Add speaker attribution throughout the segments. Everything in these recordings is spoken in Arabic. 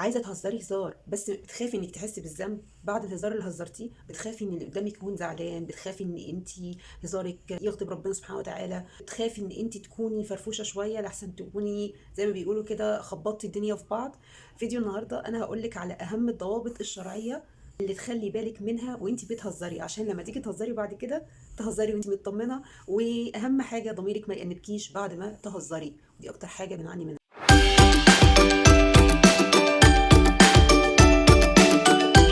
Speaker 1: عايزه تهزري هزار بس بتخافي انك تحسي بالذنب بعد الهزار اللي هزرتيه، بتخافي ان اللي قدامك يكون زعلان، بتخافي ان انت هزارك يغضب ربنا سبحانه وتعالى، بتخافي ان انت تكوني فرفوشه شويه لحسن تكوني زي ما بيقولوا كده خبطتي الدنيا في بعض. فيديو النهارده انا هقولك على اهم الضوابط الشرعيه اللي تخلي بالك منها وانت بتهزري، عشان لما تيجي تهزري بعد كده تهزري وانت مطمنه. واهم حاجه ضميرك ما يأنبكيش بعد ما تهزري، ودي اكتر حاجه بنعاني منها.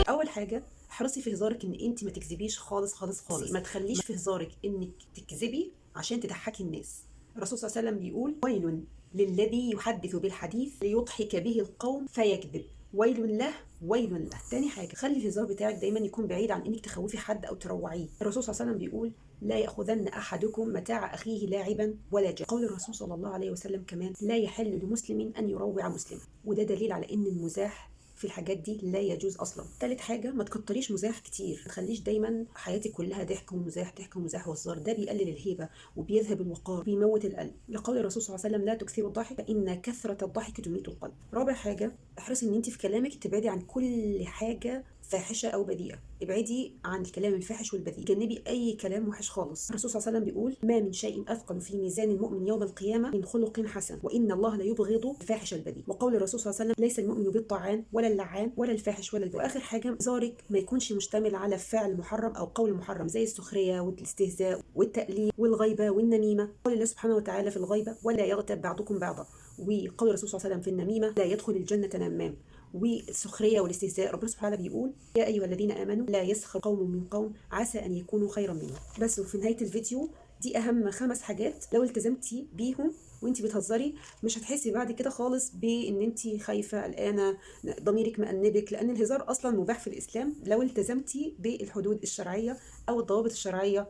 Speaker 1: اول حاجه احرصي في هزارك ان انت ما تكذبيش خالص خالص خالص، ما تخليش في هزارك انك تكذبي عشان تضحكي الناس. الرسول صلى الله عليه وسلم بيقول: ويل للذي يحدث بالحديث ليضحك به القوم فيكذب، ويل له ويل له. تاني حاجه خلي الهزار بتاعك دايما يكون بعيد عن انك تخوفي حد او تروعيه. الرسول صلى الله عليه وسلم بيقول: لا ياخذن احدكم متاع اخيه لاعبا ولا جد. قول الرسول صلى الله عليه وسلم كمان: لا يحل لمسلم ان يروع مسلما. وده دليل على ان المزاح في الحاجات دي لا يجوز اصلا. تالت حاجه ما تكتريش مزاح كتير، ما تخليش دايما حياتك كلها ضحك ومزاح ضحك ومزاح وهزار، ده بيقلل الهيبه وبيذهب الوقار وبيموت القلب. لقول الرسول صلى الله عليه وسلم: لا تكثروا الضحك فان كثره الضحك تميت القلب. رابع حاجه احرصي ان انت في كلامك تبعدي عن كل حاجه فاحشه او بذيئه، ابعدي عن الكلام الفاحش والبذيء، جنبي اي كلام وحش خالص. الرسول صلى الله عليه وسلم بيقول: ما من شيء اثقل في ميزان المؤمن يوم القيامه من خلق حسن، وان الله لا يبغض الفاحش البذيء. وقول الرسول صلى الله عليه وسلم: ليس المؤمن بالطاعان ولا اللعان ولا الفاحش ولا البذيء. واخر حاجه هزارك ما يكونش مشتمل على فعل محرم او قول محرم زي السخريه والاستهزاء والتأليل والغيبه والنميمه. قول الله سبحانه وتعالى في الغيبه: ولا يغتب بعضكم بعضا. وقول الرسول صلى الله عليه وسلم في النميمه: لا يدخل الجنه نمام. والسخريه والاستهزاء ربنا سبحانه وتعالى بيقول: يا ايها الذين امنوا لا يسخر قوم من قوم عسى ان يكونوا خيرا منهم. بس. وفي نهايه الفيديو دي اهم 5 حاجات لو التزمتي بيهم وانت بتهزري مش هتحسي بعد كده خالص بان انت خايفه قلقانه ضميرك مأنبك، لان الهزار اصلا مباح في الاسلام لو التزمتي بالحدود الشرعيه او الضوابط الشرعيه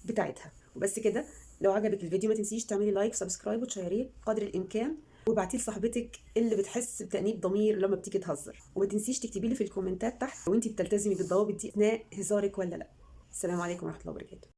Speaker 1: بتاعتها. وبس كده. لو عجبك الفيديو ما تنسيش تعملي لايك وسبسكرايب وتشيريه قدر الامكان، وابعتيه لصاحبتك اللي بتحس بتأنيب ضمير لما بتيجي تهزر. وما تنسيش تكتبي لي في الكومنتات تحت لو انت بتلتزمي بالضوابط دي اثناء هزارك ولا لا. السلام عليكم ورحمه الله وبركاته.